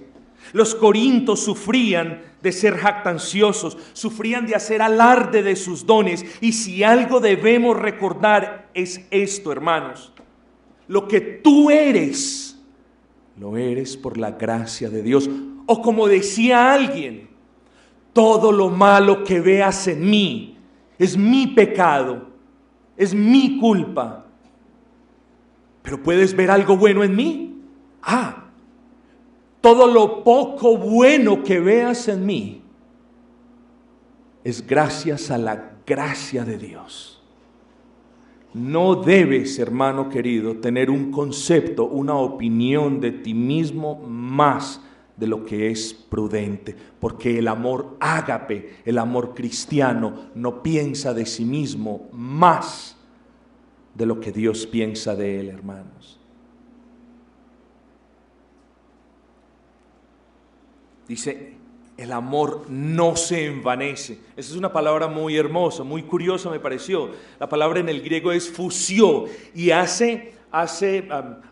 Los corintios sufrían de ser jactanciosos, sufrían de hacer alarde de sus dones. Y si algo debemos recordar es esto, hermanos: lo que tú eres, lo eres por la gracia de Dios. O como decía alguien, todo lo malo que veas en mí es mi pecado, es mi culpa. Pero ¿puedes ver algo bueno en mí? Todo lo poco bueno que veas en mí es gracias a la gracia de Dios. No debes, hermano querido, tener un concepto, una opinión de ti mismo más de lo que es prudente, porque el amor ágape, el amor cristiano, no piensa de sí mismo más de lo que Dios piensa de él, hermanos. Dice, El amor no se envanece. Esa es una palabra muy hermosa, muy curiosa me pareció. La palabra en el griego es fusio y hace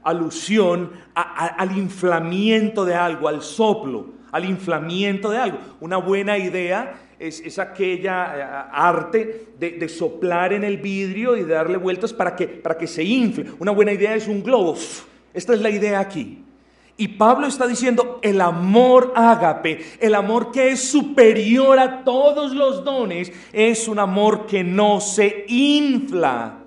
alusión al inflamiento de algo, al soplo, al inflamiento de algo. Una buena idea es aquella arte de soplar en el vidrio y de darle vueltas para que se infle. Una buena idea es un globo. Esta es la idea aquí. Y Pablo está diciendo, el amor ágape, el amor que es superior a todos los dones, es un amor que no se infla.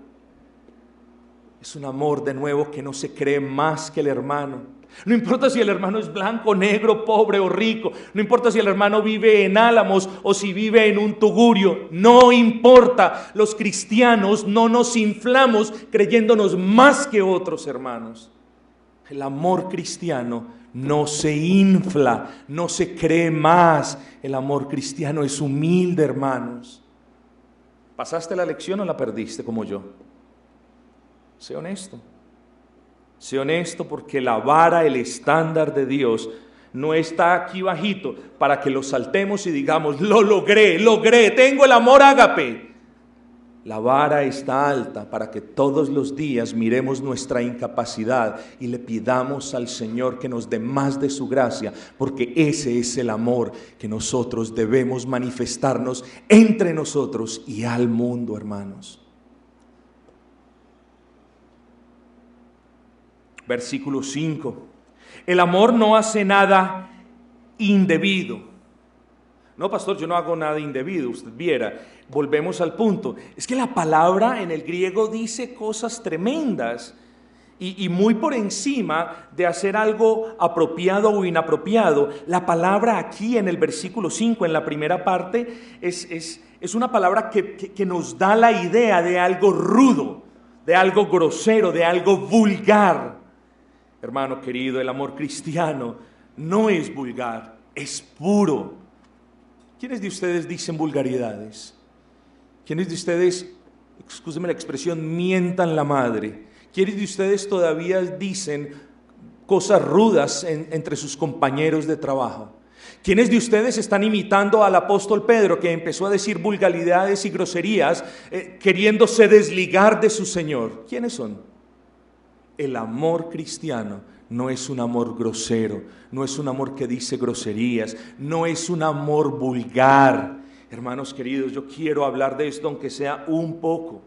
Es un amor, de nuevo, que no se cree más que el hermano. No importa si el hermano es blanco, negro, pobre o rico. No importa si el hermano vive en Álamos o si vive en un tugurio. No importa. Los cristianos no nos inflamos creyéndonos más que otros hermanos. El amor cristiano no se infla, no se cree más. El amor cristiano es humilde, hermanos. ¿Pasaste la lección o la perdiste como yo? Sé honesto. Sé honesto, porque la vara, el estándar de Dios, no está aquí bajito para que lo saltemos y digamos, lo logré, tengo el amor ágape. La vara está alta para que todos los días miremos nuestra incapacidad y le pidamos al Señor que nos dé más de su gracia, porque ese es el amor que nosotros debemos manifestarnos entre nosotros y al mundo, hermanos. Versículo 5. El amor no hace nada indebido. No, pastor, yo no hago nada indebido, usted viera. Volvemos al punto. Es que la palabra en el griego dice cosas tremendas y muy por encima de hacer algo apropiado o inapropiado. La palabra aquí en el versículo 5, en la primera parte, es una palabra que nos da la idea de algo rudo, de algo grosero, de algo vulgar. Hermano querido, el amor cristiano no es vulgar, es puro. ¿Quiénes de ustedes dicen vulgaridades? ¿Quiénes de ustedes, excúsenme la expresión, mientan la madre? ¿Quiénes de ustedes todavía dicen cosas rudas entre sus compañeros de trabajo? ¿Quiénes de ustedes están imitando al apóstol Pedro, que empezó a decir vulgaridades y groserías, queriéndose desligar de su Señor? ¿Quiénes son? El amor cristiano no es un amor grosero, no es un amor que dice groserías, no es un amor vulgar. Hermanos queridos, yo quiero hablar de esto aunque sea un poco.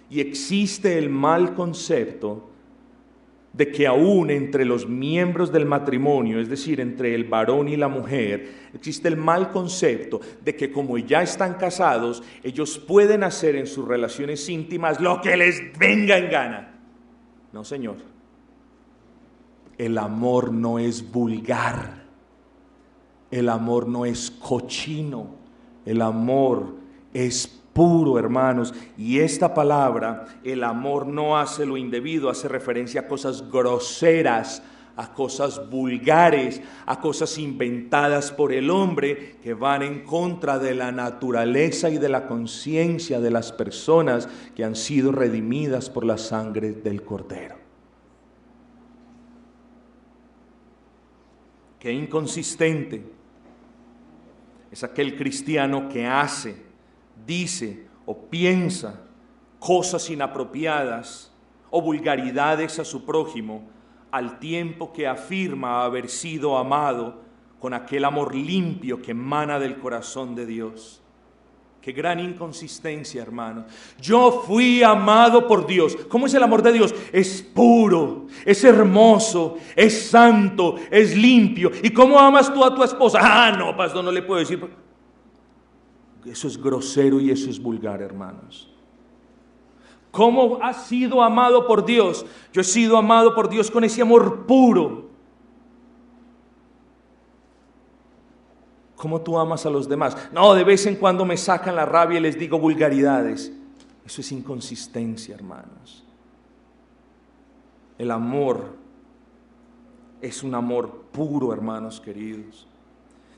Y existe el mal concepto de que aún entre los miembros del matrimonio, es decir, entre el varón y la mujer, existe el mal concepto de que como ya están casados, ellos pueden hacer en sus relaciones íntimas lo que les venga en gana. No, señor. El amor no es vulgar. El amor no es cochino. El amor es puro, hermanos. Y esta palabra, el amor no hace lo indebido, hace referencia a cosas groseras, a cosas vulgares, a cosas inventadas por el hombre que van en contra de la naturaleza y de la conciencia de las personas que han sido redimidas por la sangre del Cordero. Qué inconsistente es aquel cristiano que hace, dice o piensa cosas inapropiadas o vulgaridades a su prójimo, al tiempo que afirma haber sido amado con aquel amor limpio que emana del corazón de Dios. Qué gran inconsistencia, hermano. Yo fui amado por Dios. ¿Cómo es el amor de Dios? Es puro, es hermoso, es santo, es limpio. ¿Y cómo amas tú a tu esposa? Ah, no, pastor, no le puedo decir. Eso es grosero y eso es vulgar, hermanos. ¿Cómo has sido amado por Dios? Yo he sido amado por Dios con ese amor puro. ¿Cómo tú amas a los demás? No, de vez en cuando me sacan la rabia y les digo vulgaridades. Eso es inconsistencia, hermanos. El amor es un amor puro, hermanos queridos.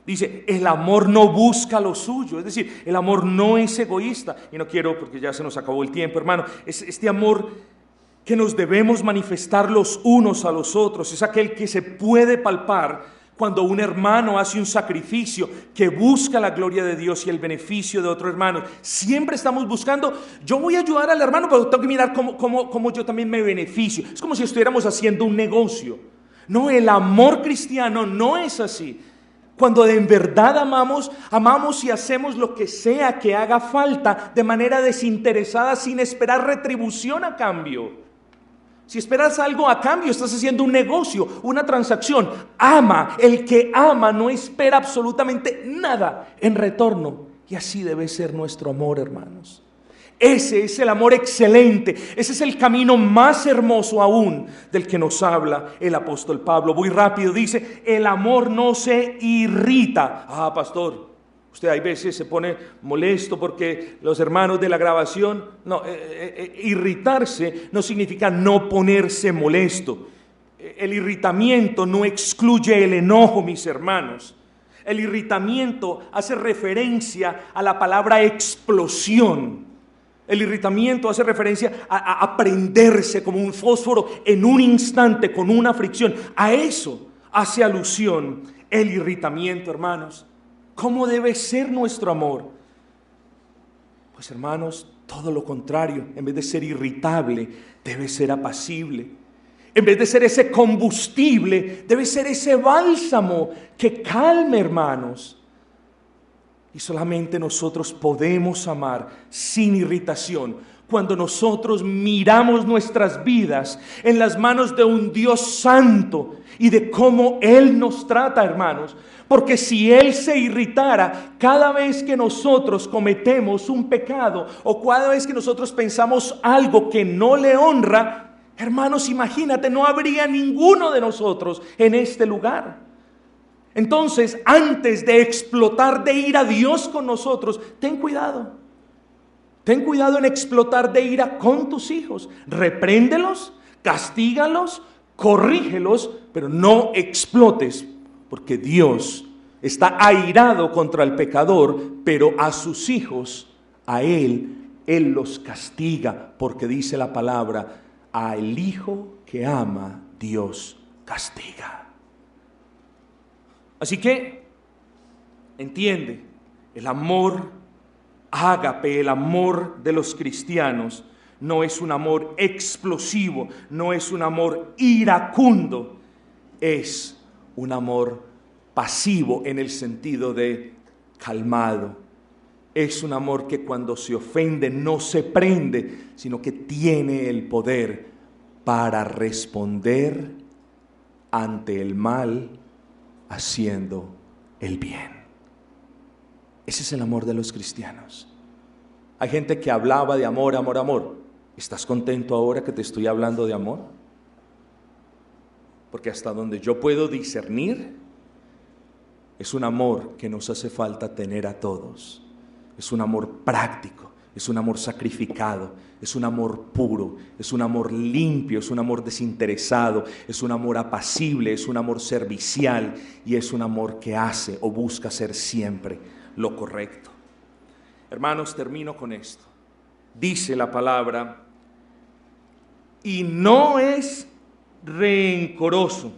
Dice, el amor no busca lo suyo, es decir, el amor no es egoísta. Y no quiero, porque ya se nos acabó el tiempo, hermano, es este amor que nos debemos manifestar los unos a los otros, es aquel que se puede palpar Cuando un hermano hace un sacrificio que busca la gloria de Dios y el beneficio de otro hermano, siempre estamos buscando, yo voy a ayudar al hermano, pero tengo que mirar cómo yo también me beneficio. Es como si estuviéramos haciendo un negocio. No, el amor cristiano no es así. Cuando en verdad amamos y hacemos lo que sea que haga falta de manera desinteresada, sin esperar retribución a cambio. Si esperas algo a cambio, estás haciendo un negocio, una transacción. Ama. El que ama no espera absolutamente nada en retorno. Y así debe ser nuestro amor, hermanos. Ese es el amor excelente. Ese es el camino más hermoso aún del que nos habla el apóstol Pablo. Muy rápido dice, el amor no se irrita. Ah, pastor, usted hay veces se pone molesto porque los hermanos de la grabación, no, irritarse no significa no ponerse molesto. El irritamiento no excluye el enojo, mis hermanos. El irritamiento hace referencia a la palabra explosión. El irritamiento hace referencia a prenderse como un fósforo en un instante con una fricción. A eso hace alusión el irritamiento, hermanos. ¿Cómo debe ser nuestro amor? Pues, hermanos, todo lo contrario. En vez de ser irritable, debe ser apacible. En vez de ser ese combustible, debe ser ese bálsamo que calme, hermanos. Y solamente nosotros podemos amar sin irritación cuando nosotros miramos nuestras vidas en las manos de un Dios santo y de cómo Él nos trata, hermanos. Porque si Él se irritara cada vez que nosotros cometemos un pecado o cada vez que nosotros pensamos algo que no le honra, hermanos, imagínate, no habría ninguno de nosotros en este lugar. Entonces, antes de explotar de ira a Dios con nosotros, ten cuidado. Ten cuidado en explotar de ira con tus hijos. Repréndelos, castígalos, corrígelos, pero no explotes, porque Dios está airado contra el pecador, pero a sus hijos, a Él los castiga, porque dice la palabra, al hijo que ama, Dios castiga. Así que, entiende, el amor ágape, el amor de los cristianos, no es un amor explosivo, no es un amor iracundo, es un amor pasivo en el sentido de calmado. Es un amor que cuando se ofende no se prende, sino que tiene el poder para responder ante el mal haciendo el bien. Ese es el amor de los cristianos. Hay gente que hablaba de amor, amor, amor. ¿Estás contento ahora que te estoy hablando de amor? Porque hasta donde yo puedo discernir, es un amor que nos hace falta tener a todos. Es un amor práctico, es un amor sacrificado, es un amor puro, es un amor limpio, es un amor desinteresado, es un amor apacible, es un amor servicial y es un amor que hace o busca hacer siempre lo correcto. Hermanos, termino con esto. Dice la palabra, y no es rencoroso.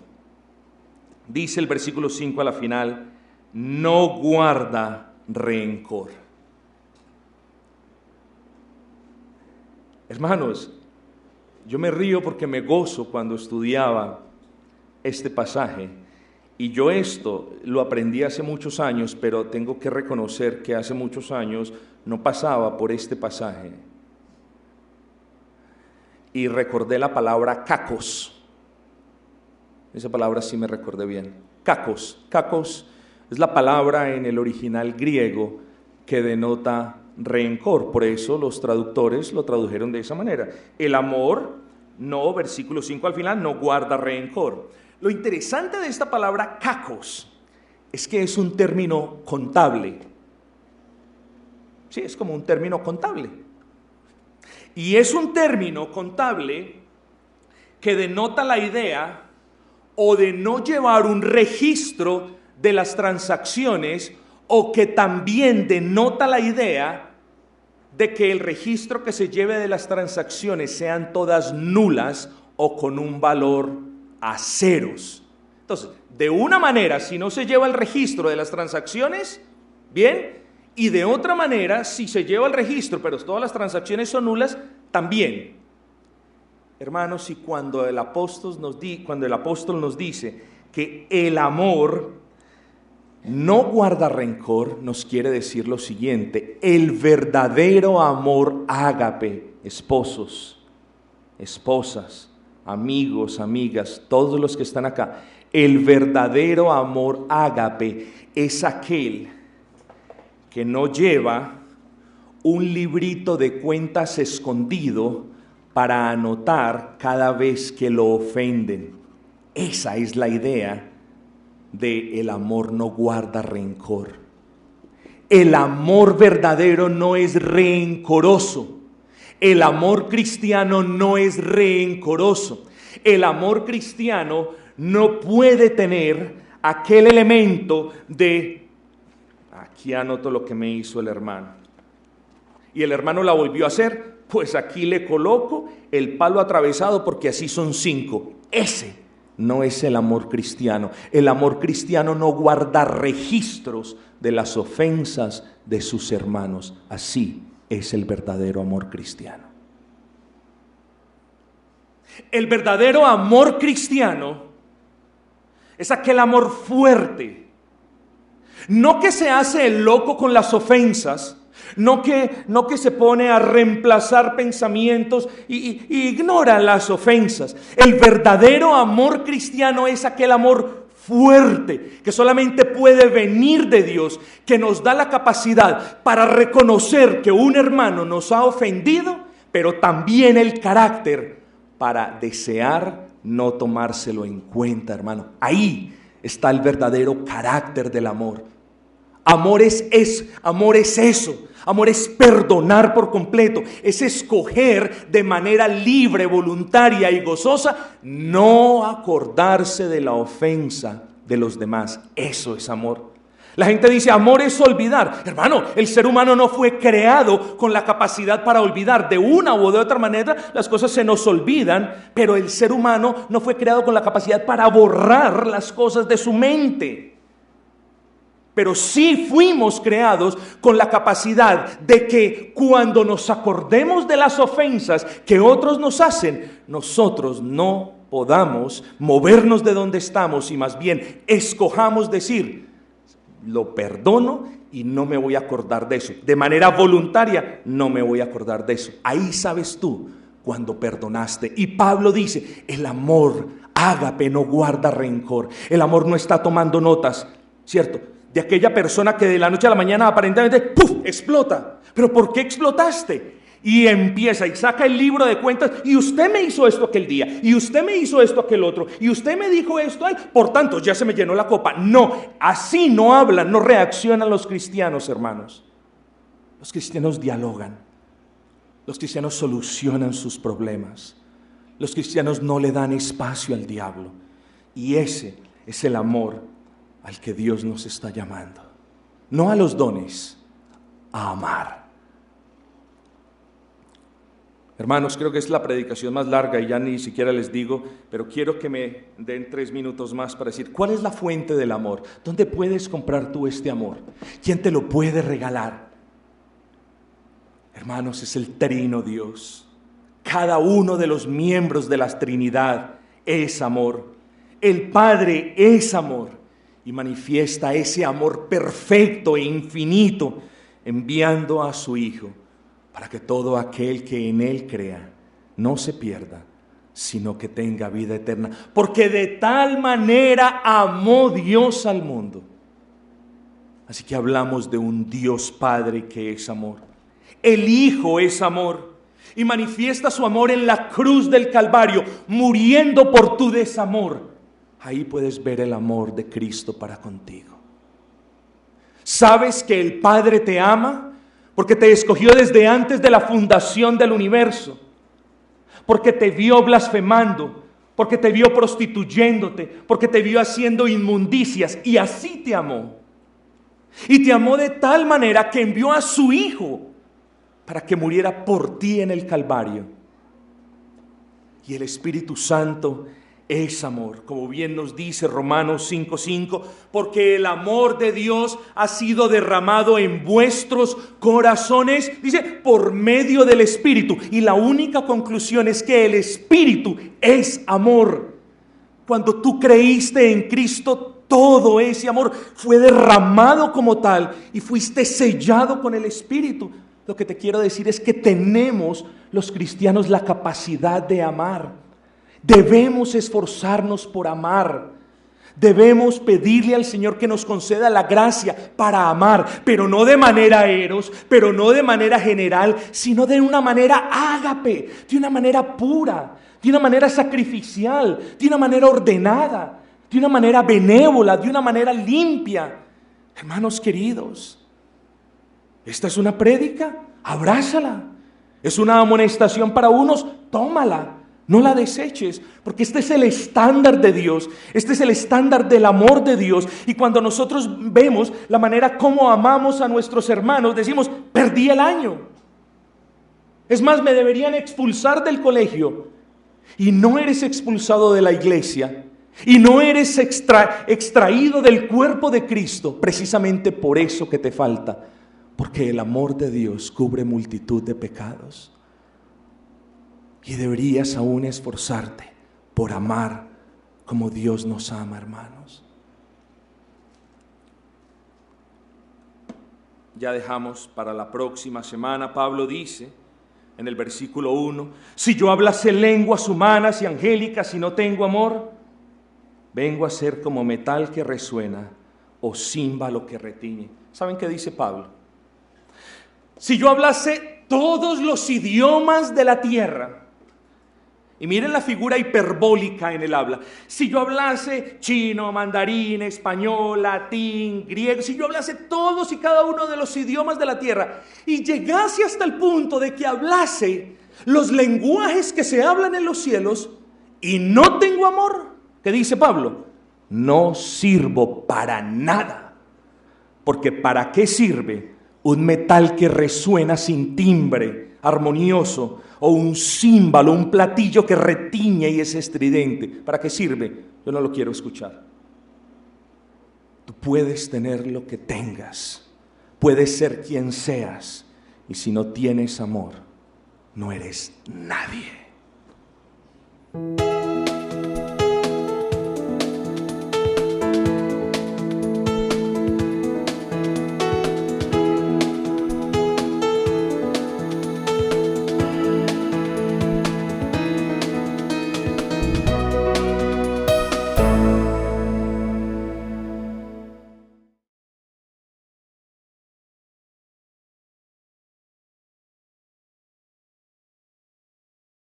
Dice el versículo 5 a la final, no guarda rencor. Hermanos, yo me río porque me gozo cuando estudiaba este pasaje. Y yo esto lo aprendí hace muchos años, pero tengo que reconocer que hace muchos años no pasaba por este pasaje. Y recordé la palabra kakos. Esa palabra sí me recordé bien. Kakos. Kakos es la palabra en el original griego que denota rencor. Por eso los traductores lo tradujeron de esa manera. El amor, no, versículo 5 al final, no guarda rencor. Lo interesante de esta palabra kakos es que es un término contable. Sí, es como un término contable. Y es un término contable que denota la idea o de no llevar un registro de las transacciones, o que también denota la idea de que el registro que se lleve de las transacciones sean todas nulas o con un valor a ceros. Entonces, de una manera, si no se lleva el registro de las transacciones, bien, y de otra manera, si se lleva el registro, pero todas las transacciones son nulas, también. Hermanos, y cuando el apóstol nos dice que el amor no guarda rencor, nos quiere decir lo siguiente: el verdadero amor ágape, esposos, esposas, amigos, amigas, todos los que están acá, el verdadero amor ágape es aquel que no lleva un librito de cuentas escondido para anotar cada vez que lo ofenden. Esa es la idea de el amor no guarda rencor. El amor verdadero no es rencoroso. El amor cristiano no es rencoroso. El amor cristiano no puede tener aquel elemento de: aquí anoto lo que me hizo el hermano, y el hermano la volvió a hacer, pues aquí le coloco el palo atravesado porque así son 5. Ese no es el amor cristiano. El amor cristiano no guarda registros de las ofensas de sus hermanos. Así es el verdadero amor cristiano. El verdadero amor cristiano es aquel amor fuerte, no que se hace el loco con las ofensas, no que se pone a reemplazar pensamientos y ignora las ofensas. El verdadero amor cristiano es aquel amor fuerte que solamente puede venir de Dios, que nos da la capacidad para reconocer que un hermano nos ha ofendido, pero también el carácter para desear no tomárselo en cuenta, hermano. Ahí está el verdadero carácter del amor. Amor es eso. Amor es perdonar por completo. Es escoger de manera libre, voluntaria y gozosa no acordarse de la ofensa de los demás. Eso es amor. La gente dice: amor es olvidar. Hermano, el ser humano no fue creado con la capacidad para olvidar. De una u de otra manera las cosas se nos olvidan, pero el ser humano no fue creado con la capacidad para borrar las cosas de su mente. Pero sí fuimos creados con la capacidad de que cuando nos acordemos de las ofensas que otros nos hacen, nosotros no podamos movernos de donde estamos y más bien escojamos decir: lo perdono y no me voy a acordar de eso. De manera voluntaria no me voy a acordar de eso. Ahí sabes tú cuando perdonaste. Y Pablo dice: el amor ágape no guarda rencor. El amor no está tomando notas, ¿cierto?, de aquella persona que de la noche a la mañana aparentemente ¡puf!, explota. ¿Pero por qué explotaste? Y empieza y saca el libro de cuentas: y usted me hizo esto aquel día, y usted me hizo esto aquel otro, y usted me dijo esto, por tanto ya se me llenó la copa. No, así no hablan, no reaccionan los cristianos, hermanos. Los cristianos dialogan. Los cristianos solucionan sus problemas. Los cristianos no le dan espacio al diablo. Y ese es el amor al que Dios nos está llamando. No a los dones, a amar. Hermanos, creo que es la predicación más larga y ya ni siquiera les digo, pero quiero que me den 3 minutos más para decir: ¿cuál es la fuente del amor? ¿Dónde puedes comprar tú este amor? ¿Quién te lo puede regalar? Hermanos, es el Trino Dios. Cada uno de los miembros de la Trinidad es amor. El Padre es amor y manifiesta ese amor perfecto e infinito enviando a su Hijo, para que todo aquel que en Él crea no se pierda, sino que tenga vida eterna. Porque de tal manera amó Dios al mundo. Así que hablamos de un Dios Padre que es amor. El Hijo es amor y manifiesta su amor en la cruz del Calvario, muriendo por tu desamor. Ahí puedes ver el amor de Cristo para contigo. ¿Sabes que el Padre te ama? Porque te escogió desde antes de la fundación del universo, porque te vio blasfemando, porque te vio prostituyéndote, porque te vio haciendo inmundicias, y así te amó. Y te amó de tal manera que envió a su Hijo para que muriera por ti en el Calvario. Y el Espíritu Santo es amor, como bien nos dice Romanos 5:5, porque el amor de Dios ha sido derramado en vuestros corazones, dice, por medio del Espíritu. Y la única conclusión es que el Espíritu es amor. Cuando tú creíste en Cristo, todo ese amor fue derramado como tal y fuiste sellado con el Espíritu. Lo que te quiero decir es que tenemos los cristianos la capacidad de amar. Debemos esforzarnos por amar. Debemos pedirle al Señor que nos conceda la gracia para amar, pero no de manera eros, pero no de manera general, sino de una manera ágape, de una manera pura, de una manera sacrificial, de una manera ordenada, de una manera benévola, de una manera limpia. Hermanos queridos, esta es una prédica, abrázala. Es una amonestación para unos, tómala. No la deseches, porque este es el estándar de Dios, este es el estándar del amor de Dios. Y cuando nosotros vemos la manera como amamos a nuestros hermanos, decimos, perdí el año. Es más, me deberían expulsar del colegio. Y no eres expulsado de la iglesia, y no eres extraído del cuerpo de Cristo, precisamente por eso que te falta, porque el amor de Dios cubre multitud de pecados. Y deberías aún esforzarte por amar como Dios nos ama, hermanos. Ya dejamos para la próxima semana. Pablo dice en el versículo 1, si yo hablase lenguas humanas y angélicas y no tengo amor, vengo a ser como metal que resuena o címbalo que retiñe. ¿Saben qué dice Pablo? Si yo hablase todos los idiomas de la tierra, y miren la figura hiperbólica en el habla. Si yo hablase chino, mandarín, español, latín, griego, si yo hablase todos y cada uno de los idiomas de la tierra y llegase hasta el punto de que hablase los lenguajes que se hablan en los cielos y no tengo amor, ¿qué dice Pablo? No sirvo para nada. Porque ¿para qué sirve un metal que resuena sin timbre, armonioso, o un címbalo, un platillo que retiñe y es estridente? ¿Para qué sirve? Yo no lo quiero escuchar. Tú puedes tener lo que tengas, puedes ser quien seas, y si no tienes amor, no eres nadie.